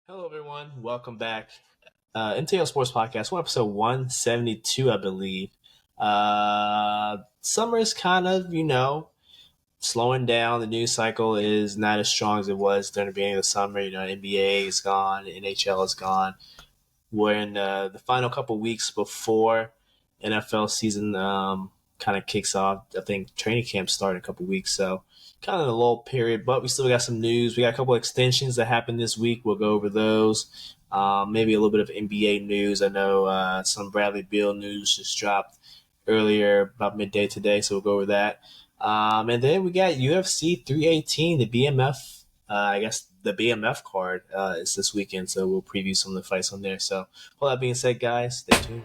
Hello, everyone. Welcome back. NTL Sports Podcast, episode 172, I believe. Summer is kind of, slowing down. The news cycle is not as strong as it was during the beginning of the summer. NBA is gone, NHL is gone. We're in the final couple weeks before NFL season kind of kicks off. I think training camp started in a couple weeks, so kind of a lull period. But we still got some news. We got a couple extensions that happened this week. We'll go over those. Maybe a little bit of NBA news. I know some Bradley Beal news just dropped earlier about midday today, so we'll go over that. And then we got UFC 318, the BMF. I guess the BMF card is this weekend, so we'll preview some of the fights on there. So, all that being said, guys, stay tuned.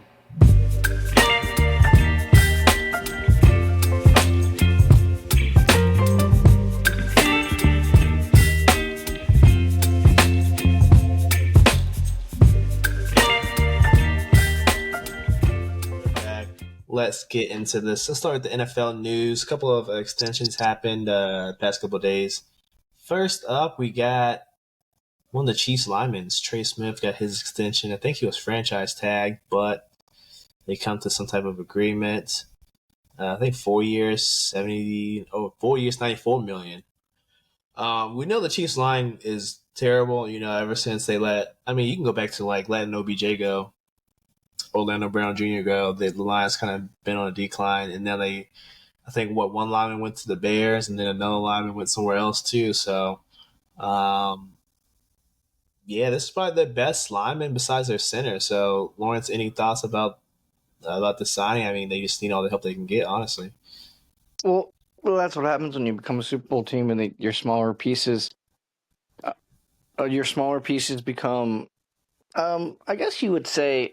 Let's get into this. Let's start with the NFL news. A couple of extensions happened past couple of days. First up, we got one of the Chiefs linemen, Trey Smith, got his extension. I think he was franchise tagged, but they come to some type of agreement. I think 4 years, 4 years, $94 million. We know the Chiefs line is terrible, ever since they you can go back to letting OBJ go, Orlando Brown Jr. go. The line's kind of been on a decline, and now I think one lineman went to the Bears, and then another lineman went somewhere else too. So, this is probably the best lineman besides their center. So, Lawrence, any thoughts about the signing? I mean, they just need all the help they can get, honestly. Well, that's what happens when you become a Super Bowl team, and your smaller pieces become, I guess you would say,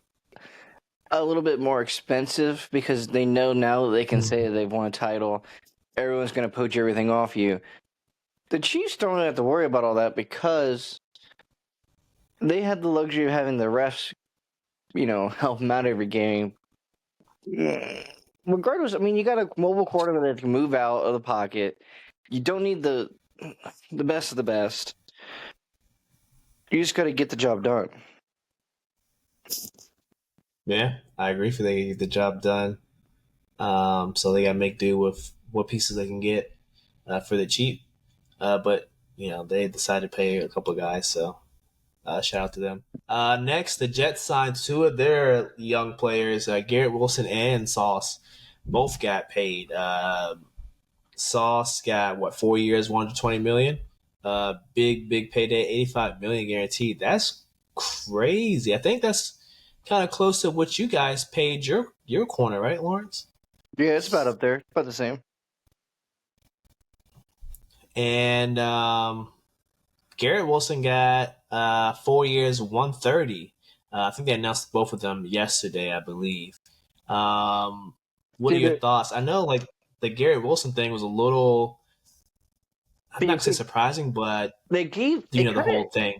a little bit more expensive because they know now that they can say they've won a title. Everyone's going to poach everything off you. The Chiefs don't have to worry about all that because they had the luxury of having the refs, help them out every game. Regardless, you got a mobile quarterback that can move out of the pocket. You don't need the best of the best. You just got to get the job done. Yeah, I agree. For they get the job done, so they got to make do with what pieces they can get for the cheap. But they decided to pay a couple of guys, so shout out to them. Next, the Jets signed two of their young players, Garrett Wilson and Sauce. Both got paid. Sauce got 4 years, $120 million. Big payday, $85 million guaranteed. That's crazy. I think that's kind of close to what you guys paid your corner, right, Lawrence? Yeah, it's about up there, about the same. And Garrett Wilson got 4 years, $130. I think they announced both of them yesterday, I believe. What are your thoughts? I know, the Garrett Wilson thing was a little, I'm not going to say surprising, but they gave the whole thing.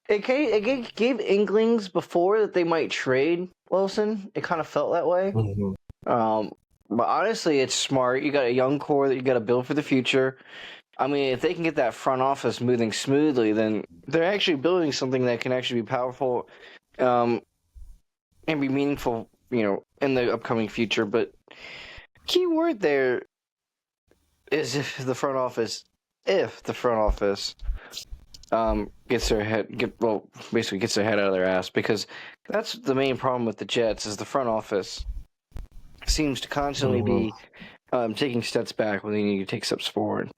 It gave inklings before that they might trade Wilson. It kind of felt that way. Mm-hmm. But honestly, it's smart. You got a young core that you got to build for the future. If they can get that front office moving smoothly, then they're actually building something that can actually be powerful and be meaningful, in the upcoming future. But key word there is the front office gets their head gets their head out of their ass, because that's the main problem with the Jets is the front office seems to constantly be taking steps back when they need to take steps forward.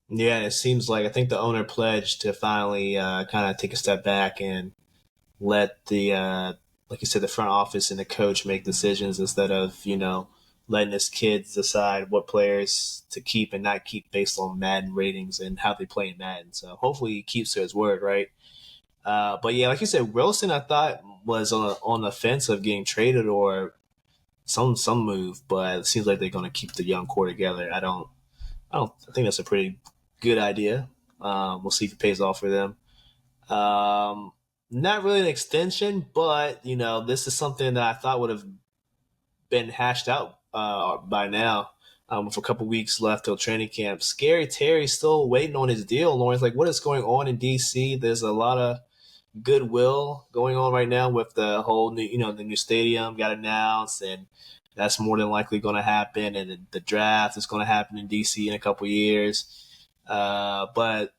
Yeah, it seems like I think the owner pledged to finally kind of take a step back and let the like you said, the front office and the coach make decisions instead of letting his kids decide what players to keep and not keep based on Madden ratings and how they play in Madden. So hopefully he keeps to his word, right? But yeah, like you said, Wilson I thought was on the fence of getting traded or some move, but it seems like they're going to keep the young core together. I think that's a pretty good idea. We'll see if it pays off for them. Not really an extension, but this is something that I thought would have been hashed out by now. with a couple weeks left till training camp. Scary Terry's still waiting on his deal. Lawrence, like, what is going on in DC? There's a lot of goodwill going on right now with the whole new, the new stadium got announced, and that's more than likely going to happen. And the draft is going to happen in DC in a couple years. But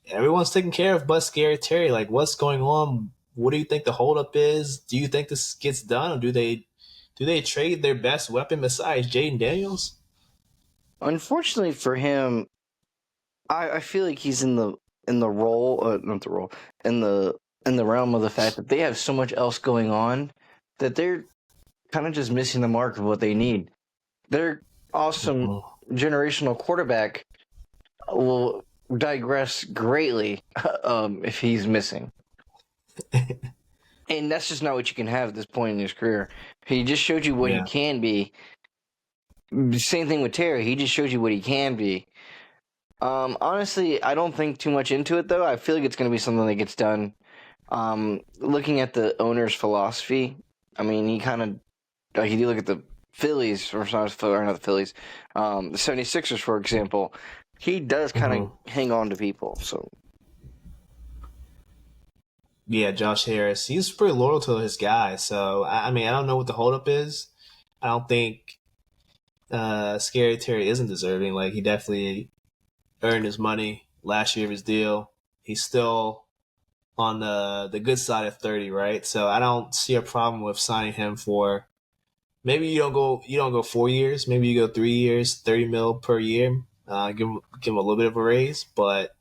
everyone's taking care of but Scary Terry. Like, what's going on? What do you think the holdup is? Do you think this gets done, or do they trade their best weapon besides Jaden Daniels? Unfortunately for him, I feel like he's in the role, not the role, in the realm of the fact that they have so much else going on that they're kind of just missing the mark of what they need. Their awesome Mhm. generational quarterback will digress greatly if he's missing. And that's just not what you can have at this point in his career. He just showed you what he Yeah. can be. Same thing with Terry. He just showed you what he can be. Honestly, I don't think too much into it though. I feel like it's going to be something that gets done. Looking at the owner's philosophy, I mean, he kind of like if you look at the Phillies or not the Phillies, the 76ers, for example, he does kind hmm of hang on to people. So Yeah, Josh Harris. He's pretty loyal to his guy. So I mean, I don't know what the holdup is. I don't think Scary Terry isn't deserving. Like, he definitely earned his money last year of his deal. He's still on the good side of 30, right? So I don't see a problem with signing him for maybe you don't go 4 years, maybe you go 3 years, 30 mil per year. Give him a little bit of a raise, but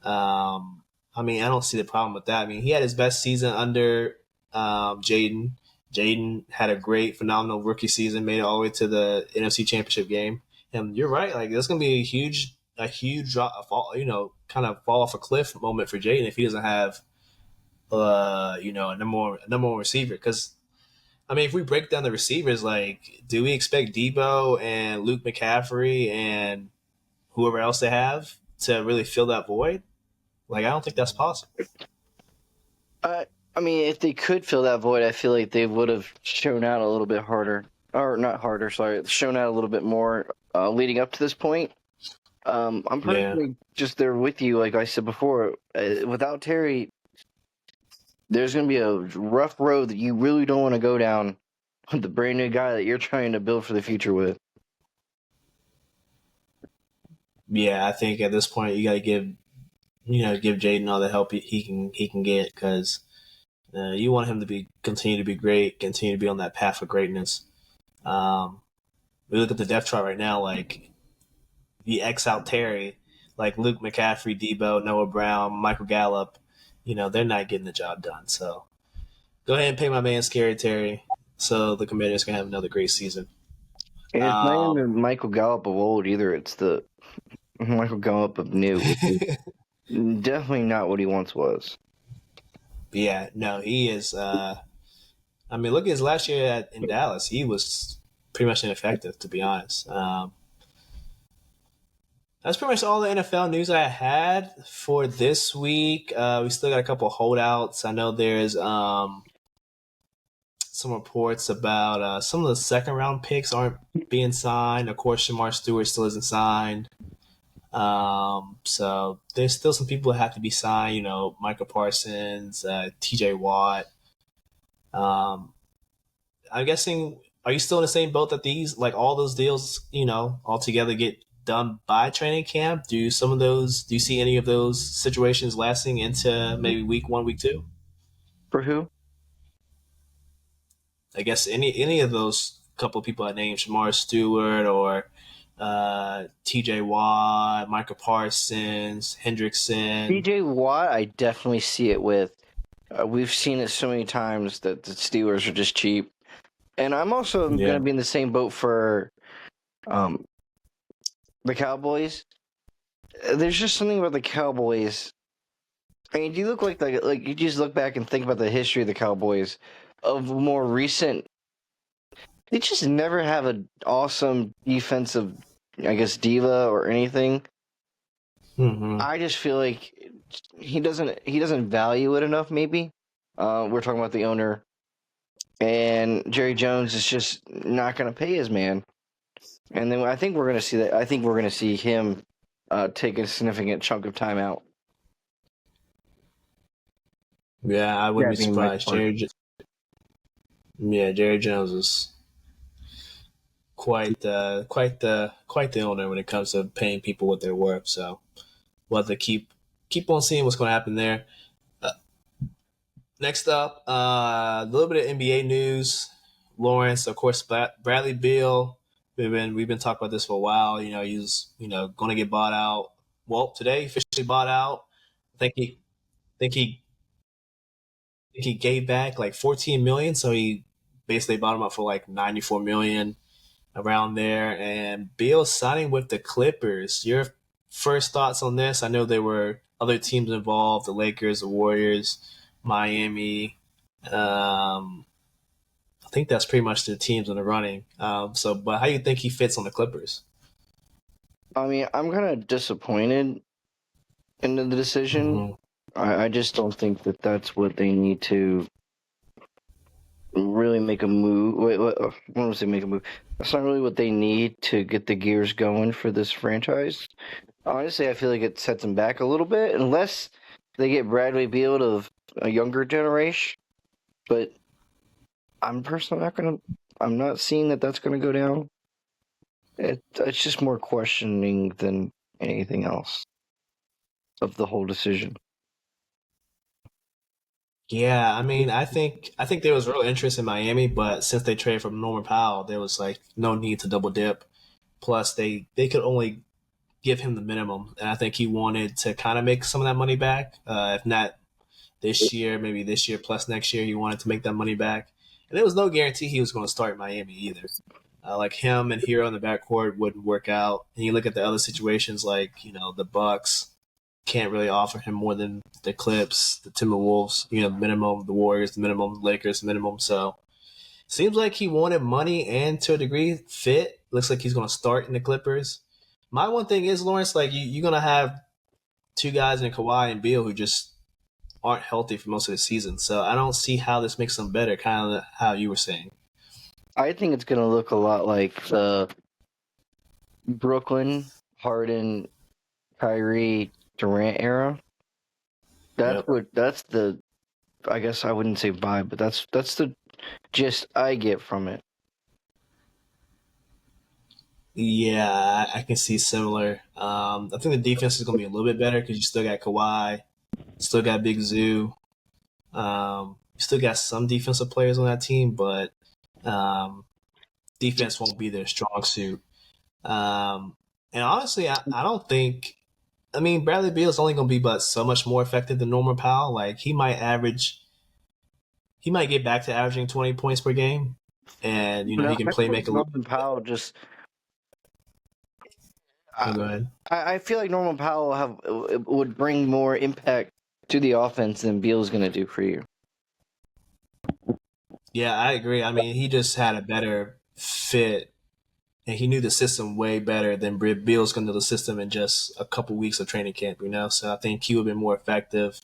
I mean, I don't see the problem with that. I mean, he had his best season under Jaden. Jaden had a great, phenomenal rookie season, made it all the way to the NFC Championship game. And you're right, like there's gonna be a huge drop, a fall, kind of fall off a cliff moment for Jaden if he doesn't have, a number one receiver. Because I mean, if we break down the receivers, like, do we expect Debo and Luke McCaffrey and whoever else they have to really fill that void? Like, I don't think that's possible. I mean, if they could fill that void, I feel like they would have shown out a little bit harder, or not harder. Sorry, shown out a little bit more leading up to this point. I'm Yeah. personally just there with you, like I said before. Without Terry, there's going to be a rough road that you really don't want to go down with the brand new guy that you're trying to build for the future with. Yeah, I think at this point you got to give Jaden all the help he can get, because you want him to continue to be great, continue to be on that path of greatness. Um, we look at the depth chart right now, like the X out Terry, like Luke McCaffrey, Debo, Noah Brown, Michael Gallup. They're not getting the job done. So go ahead and pay my man Scary Terry, so the Commanders can have another great season. And it's not even Um, the Michael Gallup of old either. It's the Michael Gallup of new, which is definitely not what he once was. yeah, no, he is. I mean, look at his last year in Dallas. He was pretty much ineffective, to be honest. That's pretty much all the NFL news I had for this week. We still got a couple holdouts. I know there's some reports about some of the second round picks aren't being signed. Of course, Shamar Stewart still isn't signed. So there's still some people that have to be signed. Michael Parsons, T.J. Watt. Um, I'm guessing. Are you still in the same boat that these, like all those deals, all together get done by training camp? Do you see any of those situations lasting into maybe week 1, week 2? For who? I guess any of those couple of people I named, Shamar Stewart or T.J. Watt, Michael Parsons, Hendrickson. TJ Watt, I definitely see it with. We've seen it so many times that the Steelers are just cheap. And I'm also going Yeah. to be in the same boat for um, the Cowboys. There's just something about the Cowboys. I mean, do you look like you just look back and think about the history of the Cowboys of more recent? They just never have an awesome defensive, I guess, diva or anything. Mm-hmm. I just feel like he doesn't value it enough. Maybe we're talking about the owner, and Jerry Jones is just not going to pay his man. And then I think we're going to see that. I think we're going to see him take a significant chunk of time out. Yeah, I wouldn't That be being Mike surprised. Clark. Jerry Jones is quite the owner when it comes to paying people what they're worth. So we'll have to keep on seeing what's going to happen there. Uh, Next up, a little bit of NBA news. Lawrence, of course, Bradley Beal. We've been talking about this for a while. He's going to get bought out. Well, today he officially bought out. I think he gave back like 14 million, so he basically bought him up for like 94 million around there. And Beal signing with the Clippers. Your first thoughts on this? I know there were other teams involved: the Lakers, the Warriors, Miami. I think that's pretty much the teams in the running. But how do you think he fits on the Clippers? I mean, I'm kind of disappointed in the decision. Mm-hmm. I just don't think that that's what they need to really make a move. Wait, I want to say make a move. That's not really what they need to get the gears going for this franchise. Honestly, I feel like it sets them back a little bit, unless they get Bradley Beal of a younger generation. But I'm personally not gonna. I'm not seeing that that's gonna go down. It's just more questioning than anything else of the whole decision. Yeah, I mean, I think there was real interest in Miami, but since they traded from Norman Powell, there was like no need to double dip. Plus, they could only give him the minimum, and I think he wanted to kind of make some of that money back. If not this year, maybe this year plus next year, he wanted to make that money back. And there was no guarantee he was going to start Miami either. Like him and Hero in the backcourt wouldn't work out. And you look at the other situations, like the Bucks can't really offer him more than the Clips, the Timberwolves, minimum, the Warriors, the minimum, the Lakers, the minimum. So seems like he wanted money and to a degree fit. Looks like he's going to start in the Clippers. My one thing is, Lawrence, like you're going to have two guys in Kawhi and Beal who just aren't healthy for most of the season. So I don't see how this makes them better, kind of how you were saying. I think it's gonna look a lot like the Brooklyn, Harden, Kyrie, Durant era. That's Yep. what. That's the. I guess I wouldn't say vibe, but that's the gist I get from it. Yeah, I can see similar. I think the defense is going to be a little bit better because you still got Kawhi, still got Big Zoo, you still got some defensive players on that team, but um, defense won't be their strong suit. Um, and honestly, I don't think. I mean, Bradley Beal is only going to be but so much more effective than Norman Powell. Like he might get back to averaging 20 points per game, and No, he can I play feel make like a little. Norman Powell just. Oh, I, go ahead. I feel like Norman Powell would bring more impact to the offense than Beal's gonna do for you. Yeah, I agree. I mean, he just had a better fit, and he knew the system way better than Bill's going to know the system in just a couple weeks of training camp. So I think he would have been more effective.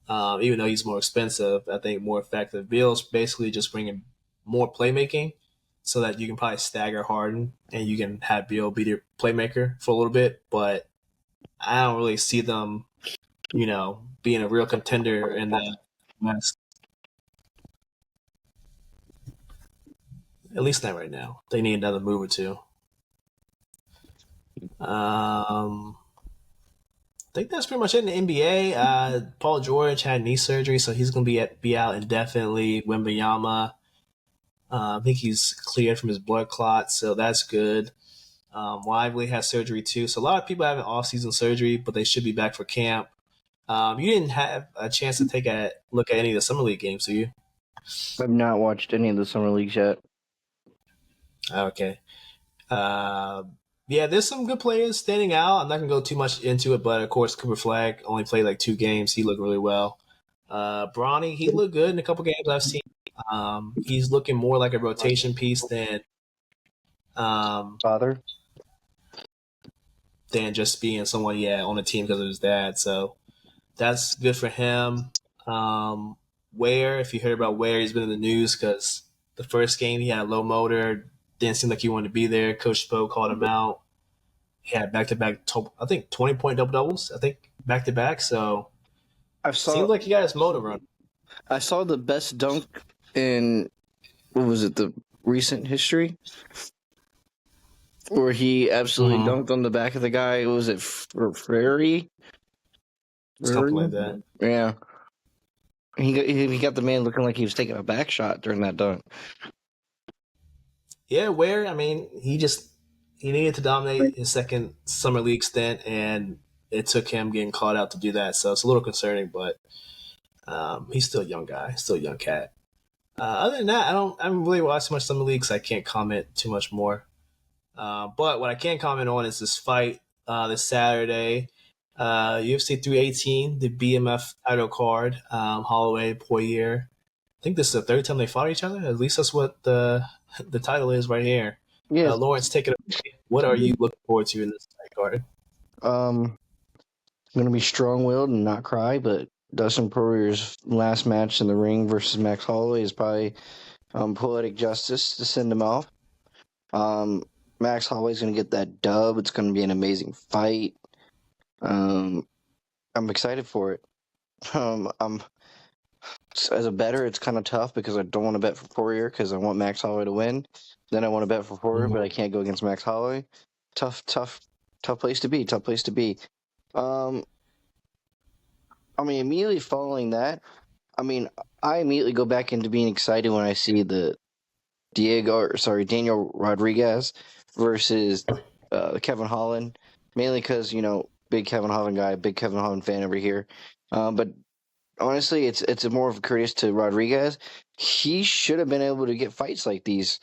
Even though he's more expensive, I think more effective. Bill's basically just bringing more playmaking, so that you can probably stagger Harden and you can have Bill be your playmaker for a little bit. But I don't really see them, being a real contender in the West. At least not right now. They need another move or two. I think that's pretty much it in the NBA. Paul George had knee surgery, so he's going to be out indefinitely. Wembayama, I think he's cleared from his blood clot, so that's good. Lively has surgery too, so a lot of people have an off-season surgery, but they should be back for camp. You didn't have a chance to take a look at any of the summer league games, do you? I've not watched any of the summer leagues yet. Okay. Uh, yeah, there's some good players standing out. I'm not gonna go too much into it, but of course, Cooper Flag only played like 2 games. He looked really well. Bronny, he looked good in a couple games I've seen. He's looking more like a rotation piece um, Father. than just being someone, on the team because of his dad. So that's good for him. Ware, if you heard about Ware, he's been in the news because the first game he had a low motor, didn't seem like he wanted to be there. Coach Spo called him out. He had back to back, I think 20-point double doubles. I think back to back. So I seems saw like he got his motor run. I saw the best dunk in what was it, the recent history, where he absolutely Mm-hmm. dunked on the back of the guy. Was it Ferrari? Something Ferrari? like that. Yeah. He got the man looking like he was taking a back shot during that dunk. Yeah, where I mean, he needed to dominate his second summer league stint, and it took him getting called out to do that. So it's a little concerning, but he's still a young guy, still a young cat. Other than that, I don't really watch much summer league, so I can't comment too much more. But what I can comment on is this fight this Saturday, UFC 318, the BMF title card, Holloway Poirier. I think this is the third time they fought each other. At least that's what the title is right here. Yeah. Lawrence, take it away. What are you looking forward to in this fight card? I'm gonna be strong-willed and not cry, but Dustin Poirier's last match in the ring versus Max Holloway is probably poetic justice to send him off. Um, Max Holloway's gonna get that dub. It's gonna be an amazing fight. Um, I'm excited for it. I'm as a bettor, it's kind of tough because I don't want to bet for Poirier because I want Max Holloway to win. Then I want to bet for Poirier, but I can't go against Max Holloway. Tough, tough, tough place to be. Tough place to be. Um, I mean, immediately following that, I mean, I immediately go back into being excited when I see the Daniel Rodriguez versus Kevin Holland, mainly because big Kevin Holland guy, big Kevin Holland fan over here. But honestly, it's more of a courteous to Rodriguez. He should have been able to get fights like these.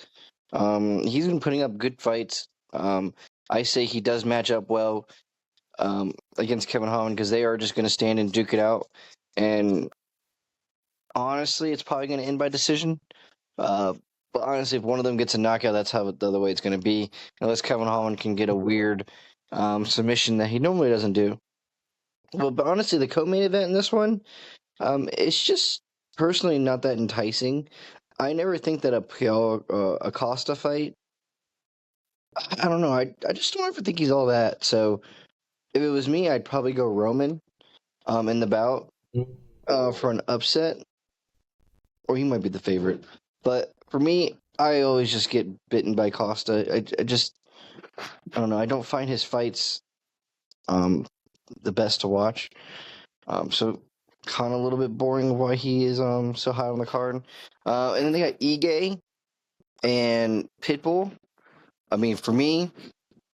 He's been putting up good fights. I say he does match up well against Kevin Holland because they are just going to stand and duke it out. And honestly, it's probably going to end by decision. Uh, but honestly, if one of them gets a knockout, that's how the other way it's going to be. Unless Kevin Holland can get a weird submission that he normally doesn't do. But honestly, the co-main event in this one, it's just personally not that enticing. I never think that a Acosta fight. I don't know. I just don't ever think he's all that. So if it was me, I'd probably go Roman in the bout for an upset, or he might be the favorite. But for me, I always just get bitten by Costa. I don't know. I don't find his fights the best to watch. So kind of a little bit boring why he is so high on the card. And then they got Ige and Pitbull. I mean, for me,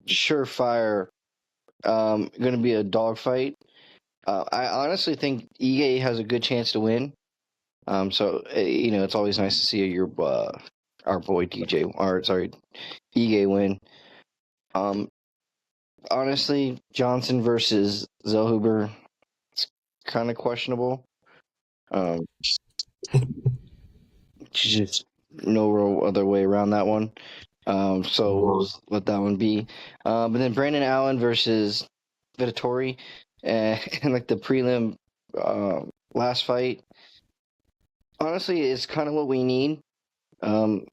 surefire. Going to be a dogfight. I honestly think Ige has a good chance to win. So it's always nice to see our boy Ige win. Honestly, Johnson versus Zellhuber, it's kind of questionable. Um, just no real other way around that one. So we'll let that one be. But then Brandon Allen versus Vittori, and like the prelim last fight. Honestly, it's kind of what we need. It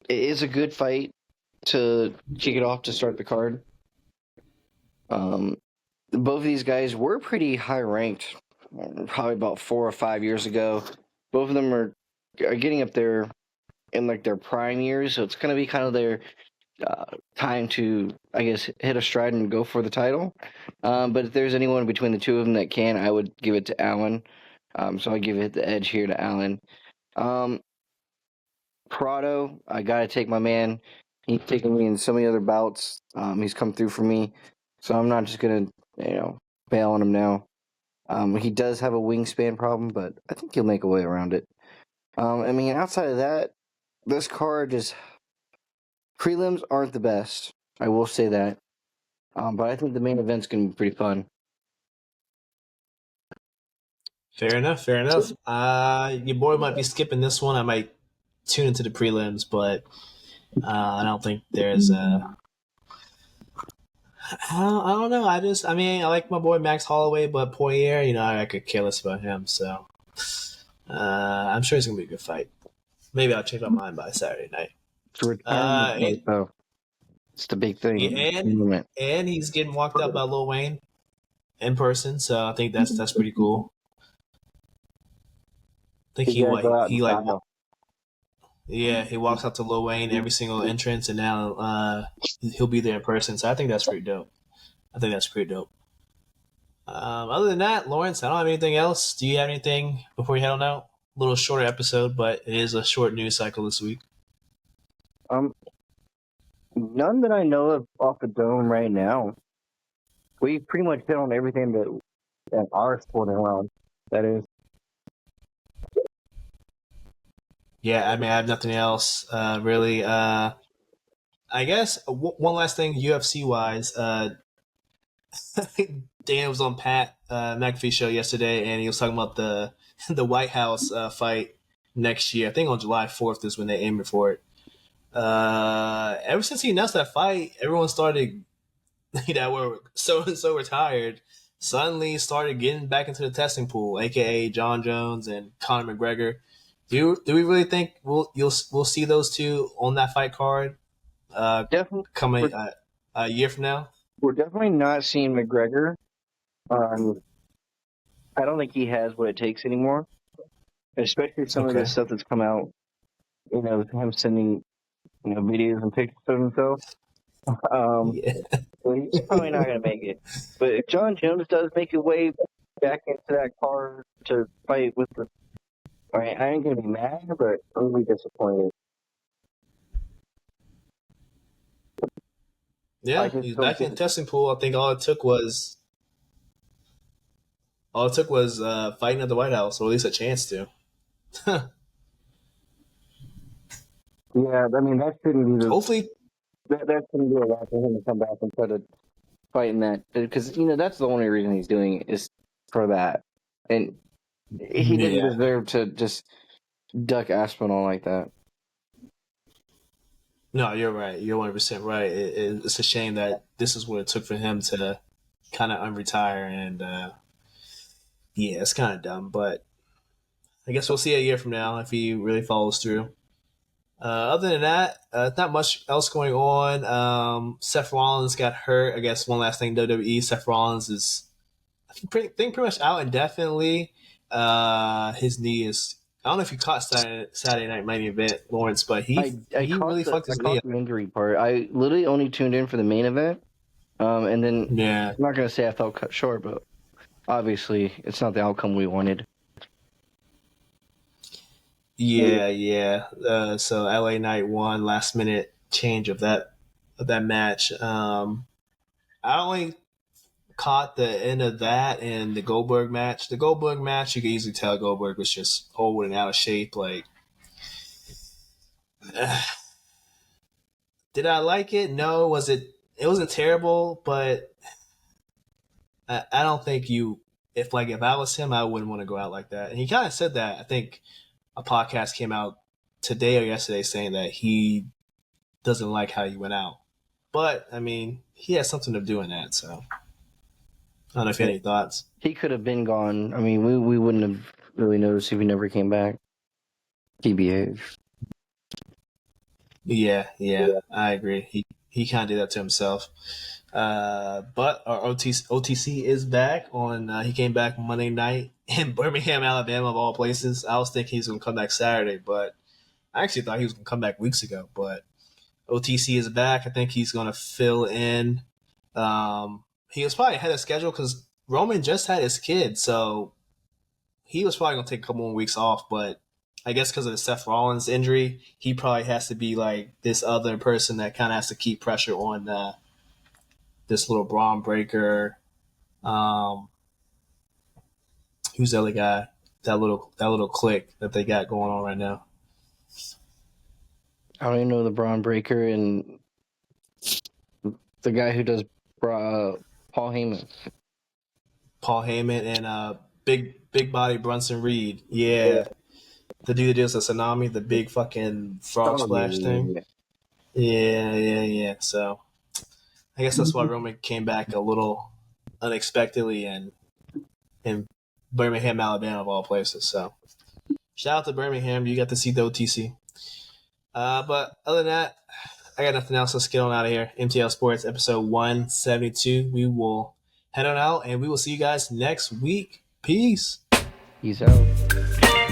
is a good fight to kick it off to start the card. Both of these guys were pretty high ranked, probably about 4 or 5 years ago. Both of them are getting up there in like their prime years, so it's going to be kind of their time to, I guess, hit a stride and go for the title. But if there's anyone between the two of them that can, I would give it to Allen. So I give it the edge here to Allen. Prado, I gotta take my man. He's taken me in so many other bouts. He's come through for me, so I'm not just gonna, bail on him now. He does have a wingspan problem, but I think he'll make a way around it. I mean, outside of that, this card is prelims aren't the best. I will say that. But I think the main event's gonna be pretty fun. Fair enough. Fair enough. Your boy might be skipping this one. I might tune into the prelims, but I don't think there's a. I don't know. I mean, I like my boy Max Holloway, but Poirier, I could care less about him. So I'm sure it's gonna be a good fight. Maybe I'll change my mind by Saturday night. It's a retirement Uh, fight, and, though. It's the big yeah, thing. Retirement. and he's getting walked out by Lil Wayne in person, so I think that's pretty cool. I think He's got to go out in he like style. yeah, he walks out to Lil Wayne every single entrance, and now he'll be there in person. So I think that's pretty dope. I think that's pretty dope. Other than that, Lawrence, I don't have anything else. Do you have anything before we head on out? A little shorter episode, but it is a short news cycle this week. Um, None that I know of off the dome right now. We pretty much hit on everything that our sporting around. That is. Yeah, I mean, I have nothing else really. I guess one last thing, UFC wise. Dan was on Pat McAfee's show yesterday, and he was talking about the the White House fight next year. I think on July 4th is when they aiming for it. Ever since he announced that fight, everyone started that were so and so retired suddenly started getting back into the testing pool, aka John Jones and Conor McGregor. Do we really think we'll see those two on that fight card Definitely, we're, coming a year from now? we're definitely not seeing McGregor. Um, I don't think he has what it takes anymore, especially some of the Okay. stuff that's come out. Him sending videos and pictures of himself. Um, Yeah. so he's probably not going to make it. But if John Jones does make it way back into that car to fight with the, I ain't going to be mad, but I'm going to be disappointed. I Yeah, just he's don't back in think. the testing pool. I think all it took was fighting at the White House, or at least a chance to. Yeah, I mean that shouldn't be Hopefully, that shouldn't be a lot for him to come back and try to fight in that because that's the only reason he's doing it is for that, and he didn't yeah. deserve to just duck Aspinall like that. No, you're right. You're 100% right. It's a shame that this is what it took for him to kind of unretire, and yeah, it's kind of dumb. But I guess we'll see a year from now if he really follows through. Other than that, not much else going on. Seth Rollins got hurt. I guess one last thing, WWE. Seth Rollins is pretty much out indefinitely. His knee is. I don't know if you caught Saturday Night Main Event, Lawrence, but I he caught really the fucked I his knee caught up. the injury part. I literally only tuned in for the main event, and then Yeah, I'm not gonna say I felt cut short, but obviously it's not the outcome we wanted. yeah. So LA Knight won last minute change of that match. I only caught the end of that and the Goldberg match. The Goldberg match, you could easily tell Goldberg was just old and out of shape. Like, did I like it? No. Was it? It wasn't terrible, but I don't think you. If I was him, I wouldn't want to go out like that. And he kind of said that. I think a podcast came out today or yesterday saying that he doesn't like how he went out. But I mean, he has something to do in that. So I don't know if you had any thoughts. He could have been gone. I mean, we wouldn't have really noticed if he never came back. TBH. Yeah, I agree. He kind of did that to himself. But our OTC is back on. He came back Monday night in Birmingham, Alabama, of all places. I was thinking he was going to come back Saturday, but I actually thought he was going to come back weeks ago. But OTC is back. I think he's going to fill in. He was probably ahead of schedule because Roman just had his kid, so he was probably going to take a couple more weeks off. But I guess because of the Seth Rollins injury, he probably has to be like this other person that kind of has to keep pressure on this little Braun Breaker. Um, who's the other guy? That little clique that they got going on right now. I don't even know the Braun Breaker and the guy who does Paul Heyman. Paul Heyman and big body Brunson Reed. Yeah, the dude that deals with tsunami, the big fucking frog Oh splash thing. yeah. Yeah. So I guess that's why Roman came back a little unexpectedly and in Birmingham, Alabama, of all places. So shout out to Birmingham. You got to see the OTC. But other than that, I got nothing else. Let's get on out of here. MTL Sports episode 172. We will head on out and we will see you guys next week. Peace. Peace out.